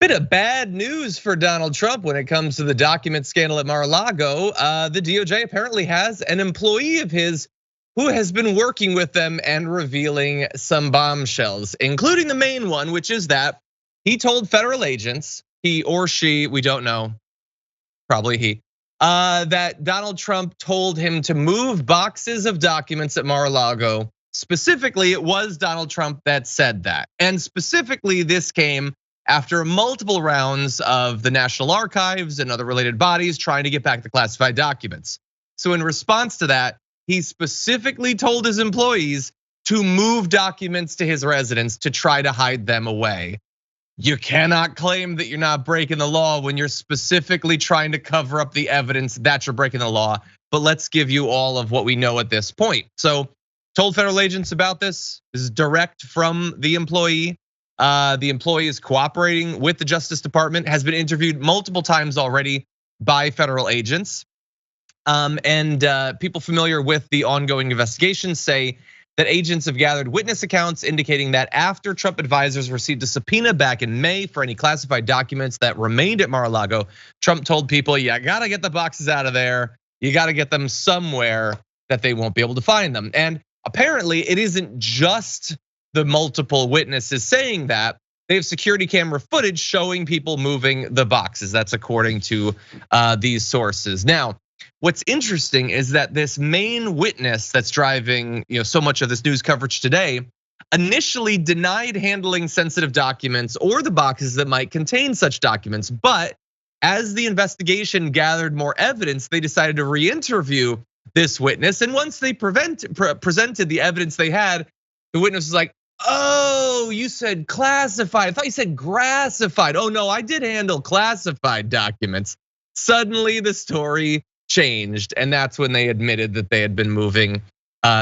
Bit of bad news for Donald Trump when it comes to the document scandal at Mar-A-Lago. The DOJ apparently has an employee of his who has been working with them and revealing some bombshells, including the main one, which is that he told federal agents, he or she, we don't know, probably he, that Donald Trump told him to move boxes of documents at Mar-A-Lago. Specifically, it was Donald Trump that said that. And specifically, this came after multiple rounds of the National Archives and other related bodies trying to get back the classified documents. So in response to that, he specifically told his employees to move documents to his residence to try to hide them away. You cannot claim that you're not breaking the law when you're specifically trying to cover up the evidence that you're breaking the law. But let's give you all of what we know at this point. So told federal agents about this. This is direct from the employee. The employee is cooperating with the Justice Department, has been interviewed multiple times already by federal agents. And people familiar with the ongoing investigation say that agents have gathered witness accounts indicating that after Trump advisors received a subpoena back in May for any classified documents that remained at Mar-A-Lago, Trump told people, you gotta get the boxes out of there. You gotta get them somewhere that they won't be able to find them. And apparently it isn't just the multiple witnesses saying that. They have security camera footage showing people moving the boxes. That's according to these sources. Now, what's interesting is that this main witness that's driving so much of this news coverage today initially denied handling sensitive documents or the boxes that might contain such documents. But as the investigation gathered more evidence, they decided to re-interview this witness. And once they presented the evidence they had, the witness was like, oh, you said classified. I thought you said grassified. Oh no, I did handle classified documents. Suddenly the story changed, and that's when they admitted that they had been moving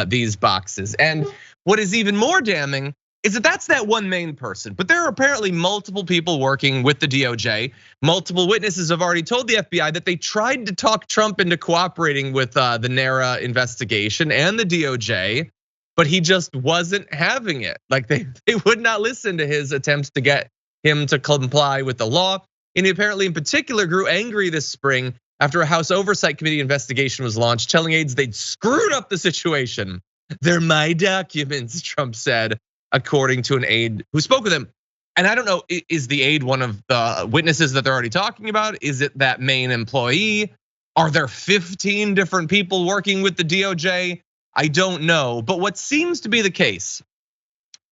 these boxes. And what is even more damning is that that's that one main person, but there are apparently multiple people working with the DOJ. Multiple witnesses have already told the FBI that they tried to talk Trump into cooperating with the NARA investigation and the DOJ, but he just wasn't having it. Like they would not listen to his attempts to get him to comply with the law. And he apparently in particular grew angry this spring after a House Oversight Committee investigation was launched, telling aides they'd screwed up the situation. They're my documents, Trump said, according to an aide who spoke with him. And I don't know, is the aide one of the witnesses that they're already talking about? Is it that main employee? Are there 15 different people working with the DOJ? I don't know, but what seems to be the case,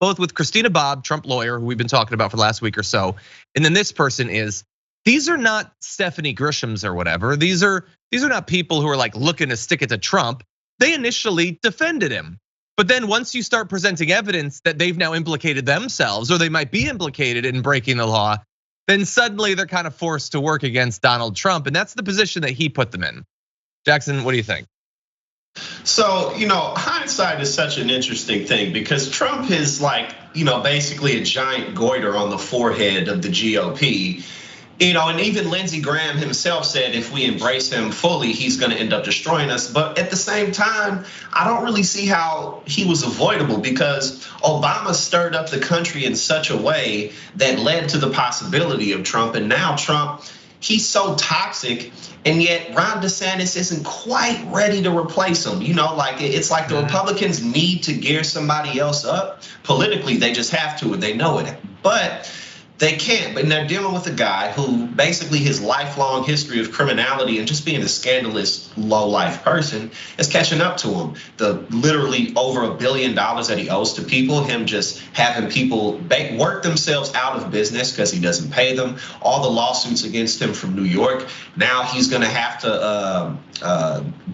both with Christina Bobb, Trump lawyer, who we've been talking about for the last week or so, and then this person is, these are not Stephanie Grishams or whatever. These are not people who are like looking to stick it to Trump. They initially defended him. But then once you start presenting evidence that they've now implicated themselves, or they might be implicated in breaking the law, then suddenly they're kind of forced to work against Donald Trump. And that's the position that he put them in. Jackson, what do you think? So, hindsight is such an interesting thing because Trump is like, basically a giant goiter on the forehead of the GOP. And even Lindsey Graham himself said if we embrace him fully, he's gonna end up destroying us. But at the same time, I don't really see how he was avoidable because Obama stirred up the country in such a way that led to the possibility of Trump. And now Trump, he's so toxic, and yet Ron DeSantis isn't quite ready to replace him. It's like the Republicans need to gear somebody else up. Politically, they just have to, and they know it. But they can't, and they're dealing with a guy who basically his lifelong history of criminality and just being a scandalous, low-life person is catching up to him. The literally over $1 billion that he owes to people, him just having people work themselves out of business because he doesn't pay them, all the lawsuits against him from New York. Now he's gonna have to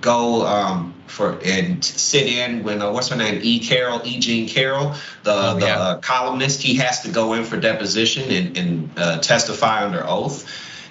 go and sit in when what's her name, E. Jean Carroll, the columnist. He has to go in for deposition and testify under oath.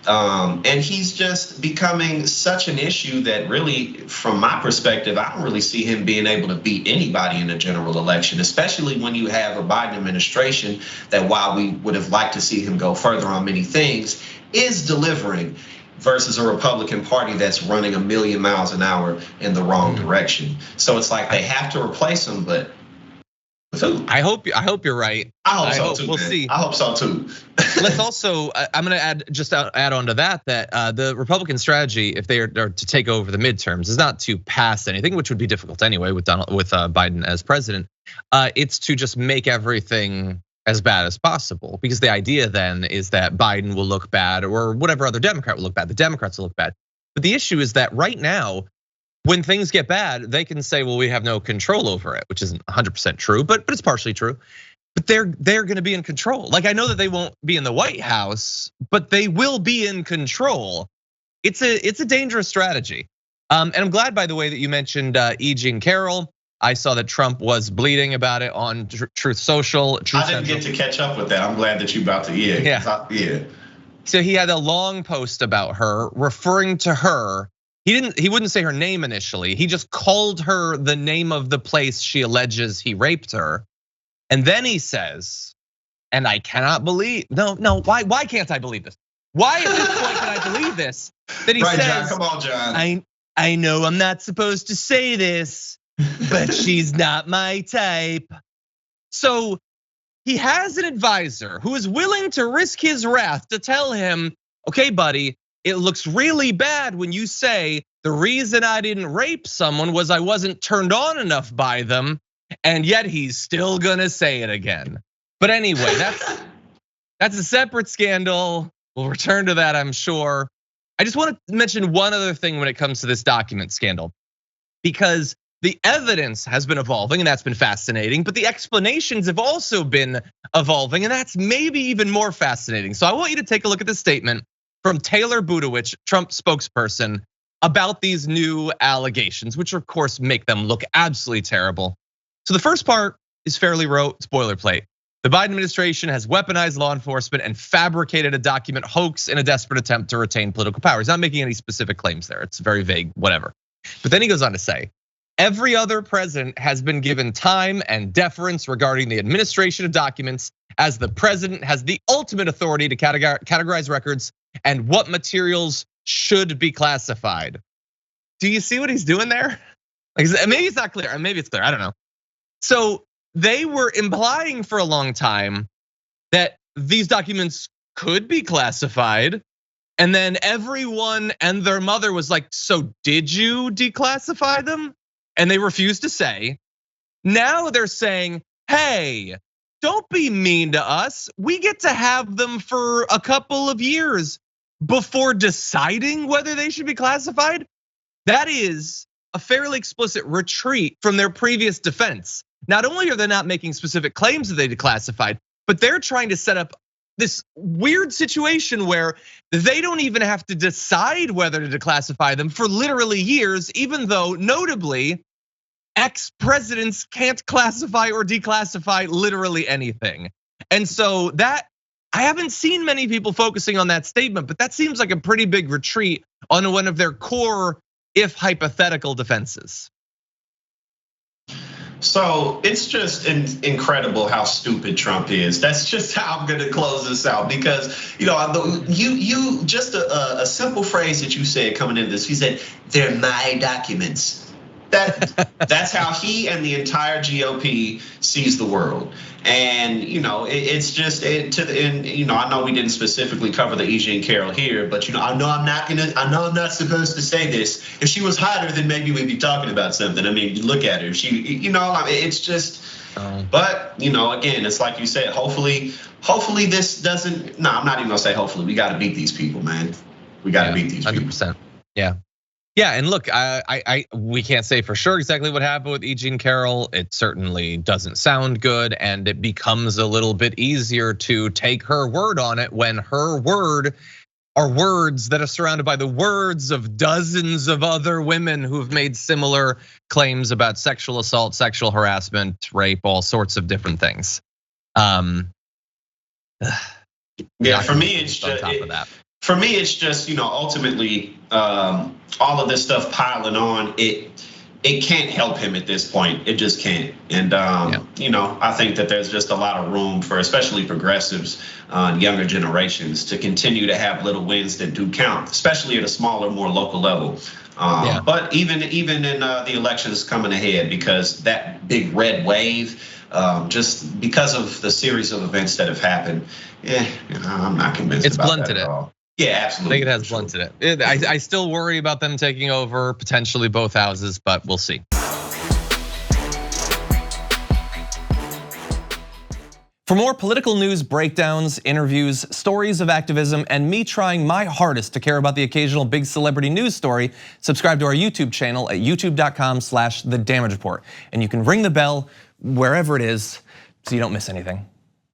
And he's just becoming such an issue that really, from my perspective, I don't really see him being able to beat anybody in a general election, especially when you have a Biden administration that, while we would have liked to see him go further on many things, is delivering, versus a Republican Party that's running 1,000,000 miles an hour in the wrong direction. So it's like they have to replace him, but too. I hope you're right. I hope so too. We'll man. see. I hope so too. Let's also, I'm going to add on to that the Republican strategy, if they are to take over the midterms, is not to pass anything, which would be difficult anyway with Biden as president. It's to just make everything as bad as possible, because the idea then is that Biden will look bad, or whatever other Democrat will look bad. The Democrats will look bad. But the issue is that right now, when things get bad, they can say, well, we have no control over it, which isn't 100% true, but it's partially true. But they're gonna be in control. Like, I know that they won't be in the White House, but they will be in control. It's a dangerous strategy. And I'm glad, by the way, that you mentioned E. Jean Carroll. I saw that Trump was bleeding about it on Truth Social. I didn't get to catch up with that. I'm glad that you about to, yeah. So he had a long post about her, referring to her. He wouldn't say her name initially. He just called her the name of the place she alleges he raped her. And then he says, and I cannot believe, no, why can't I believe this? Why at this point can I believe this? That he says, John, come on, John. I know I'm not supposed to say this, but she's not my type. So he has an advisor who is willing to risk his wrath to tell him, okay, buddy, it looks really bad when you say the reason I didn't rape someone was I wasn't turned on enough by them, and yet he's still gonna say it again. But anyway, that's a separate scandal. We'll return to that, I'm sure. I just want to mention one other thing when it comes to this document scandal, because the evidence has been evolving, and that's been fascinating, but the explanations have also been evolving, and that's maybe even more fascinating. So I want you to take a look at this statement from Taylor Budowich, Trump spokesperson, about these new allegations, which of course make them look absolutely terrible. So the first part is fairly rote, boilerplate. The Biden administration has weaponized law enforcement and fabricated a document hoax in a desperate attempt to retain political power. He's not making any specific claims there. It's very vague, whatever. But then he goes on to say, every other president has been given time and deference regarding the administration of documents, as the president has the ultimate authority to categorize records and what materials should be classified. Do you see what he's doing there? Like, maybe it's not clear, maybe it's clear, I don't know. So they were implying for a long time that these documents could be classified, and then everyone and their mother was like, so did you declassify them? And they refused to say. Now they're saying, hey, don't be mean to us. We get to have them for a couple of years before deciding whether they should be classified. That is a fairly explicit retreat from their previous defense. Not only are they not making specific claims that they declassified, but they're trying to set up this weird situation where they don't even have to decide whether to declassify them for literally years, even though notably, ex-presidents can't classify or declassify literally anything. And so that, I haven't seen many people focusing on that statement, but that seems like a pretty big retreat on one of their core, if hypothetical, defenses. So it's just incredible how stupid Trump is. That's just how I'm gonna close this out, because you just a simple phrase that you said coming into this. He said, "They're my documents." That's how he and the entire GOP sees the world. And it's just I know we didn't specifically cover the E. Jean Carroll here, but I know I'm not supposed to say this. If she was hotter, then maybe we'd be talking about something. I mean, look at her. It's just. But again, it's like you said. Hopefully this doesn't. No, I'm not even gonna say hopefully. We got to beat these people, man. We got to beat these people. 100%. Yeah. Yeah, and look, we can't say for sure exactly what happened with E. Jean Carroll. It certainly doesn't sound good, and it becomes a little bit easier to take her word on it when her word are words that are surrounded by the words of dozens of other women who have made similar claims about sexual assault, sexual harassment, rape, all sorts of different things. Yeah, for me, it's just For me, it's just ultimately all of this stuff piling on. It can't help him at this point. It just can't. And I think that there's just a lot of room for especially progressives, younger generations, to continue to have little wins that do count, especially at a smaller, more local level. But even in the elections coming ahead, because that big red wave just because of the series of events that have happened. I'm not convinced about that at all. Yeah, absolutely. I think it has blunted it. I still worry about them taking over potentially both houses, but we'll see. For more political news breakdowns, interviews, stories of activism, and me trying my hardest to care about the occasional big celebrity news story, subscribe to our YouTube channel at youtube.com/thedamagereport. And you can ring the bell wherever it is so you don't miss anything.